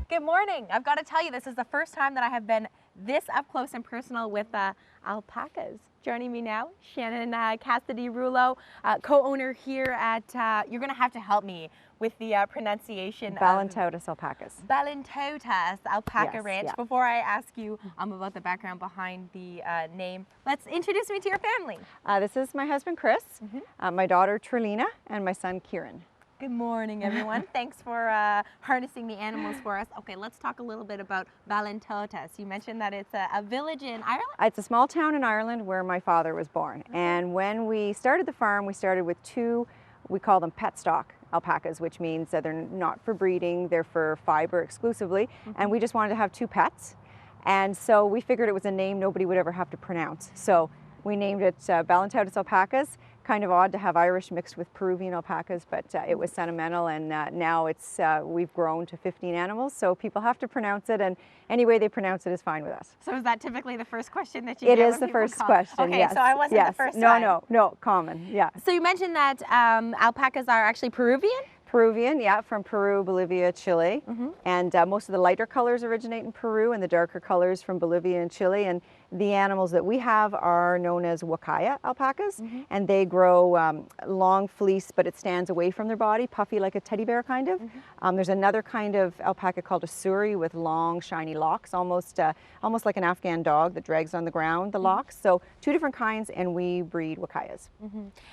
Good morning. I've got to tell you, this is the first time that I have been this up close and personal with alpacas. Joining me now, Shannon Cassidy-Rouleau, co-owner here at, you're going to have to help me with the pronunciation Ballintotas Alpacas. Ballintotas Alpaca Yes, Ranch. yeah. Before I ask you about the background behind the name, let's introduce me to your family. This is my husband, Chris, my daughter, Trelina, and my son, Kieran. Good morning, everyone. Thanks for harnessing the animals for us. Okay, let's talk a little bit about Ballintotas. You mentioned that it's a village in Ireland? It's a small town in Ireland where my father was born. Okay. And when we started the farm, we started with two, we call them pet stock alpacas, which means that they're not for breeding, they're for fiber exclusively. And we just wanted to have two pets. And so we figured it was a name nobody would ever have to pronounce. So we named it Ballintotas Alpacas. Kind of odd to have Irish mixed with Peruvian alpacas, but it was sentimental, and now it's we've grown to 15 animals, so people have to pronounce it, and any way they pronounce it is fine with us. So is that typically the first question that you It get is when the people first call? question, Okay, yes. so I wasn't yes. the first time. No, common, yeah. So you mentioned that alpacas are actually Peruvian? Peruvian, yeah, from Peru, Bolivia, Chile. And most of the lighter colors originate in Peru and the darker colors from Bolivia and Chile. And the animals that we have are known as Wakaya alpacas. And they grow long fleece, but it stands away from their body, puffy like a teddy bear kind of. There's another kind of alpaca called a Suri with long, shiny locks, almost like an Afghan dog that drags on the ground, the locks. So two different kinds, and we breed Wakayas.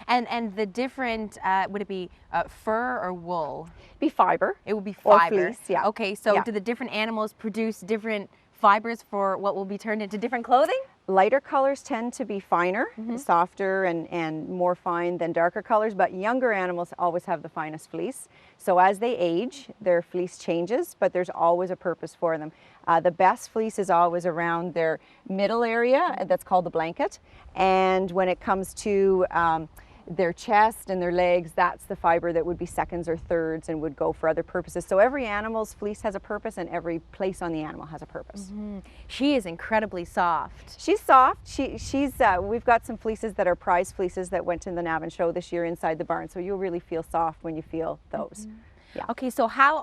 And the different, would it be fur or wool? Be fiber. It would be Or fiber. fleece, yeah. Okay, so Yeah. do the different animals produce different fibers for what will be turned into different clothing? Lighter colors tend to be finer, softer and more fine than darker colors, but younger animals always have the finest fleece. So as they age, their fleece changes, but there's always a purpose for them. The best fleece is always around their middle area, that's called the blanket. And when it comes to their chest and their legs, that's the fiber that would be seconds or thirds and would go for other purposes. So every animal's fleece has a purpose, and every place on the animal has a purpose. She is incredibly soft. She's soft. We've got some fleeces that are prize fleeces that went to the Navan show this year inside the barn, so you'll really feel soft when you feel those. Yeah. Okay, so how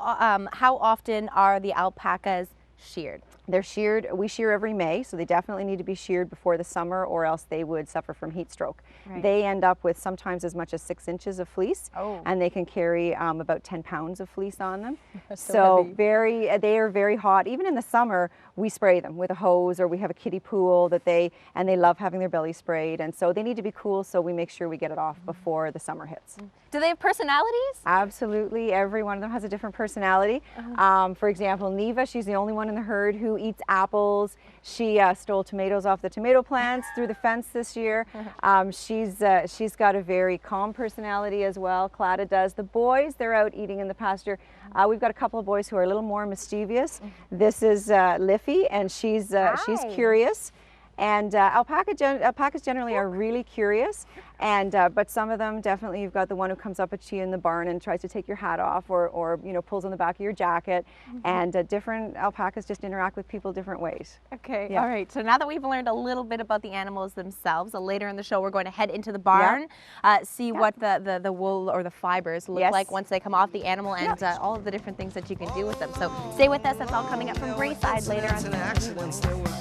often are the alpacas sheared? They're sheared, we shear every May, so they definitely need to be sheared before the summer or else they would suffer from heat stroke. Right. They end up with sometimes as much as 6 inches of fleece, Oh. and they can carry about 10 pounds of fleece on them. So they are very hot. Even in the summer, we spray them with a hose, or we have a kiddie pool that they love having their belly sprayed, and so they need to be cool, so we make sure we get it off before the summer hits. Do they have personalities? Absolutely, every one of them has a different personality. For example, Neva, she's the only one in the herd who eats apples. She stole tomatoes off the tomato plants through the fence this year. She's got a very calm personality as well. Clara does. The boys, they're out eating in the pasture. We've got a couple of boys who are a little more mischievous. This is Liffy, and she's curious. And alpacas generally are really curious, but some of them definitely, you've got the one who comes up at you in the barn and tries to take your hat off, or pulls on the back of your jacket. And different alpacas just interact with people different ways. Okay, Yeah. all right. So now that we've learned a little bit about the animals themselves, later in the show we're going to head into the barn, see what the wool or the fibers look Yes. like once they come off the animal, and all of the different things that you can do with them. So stay with us. That's all coming up from Braeside later on.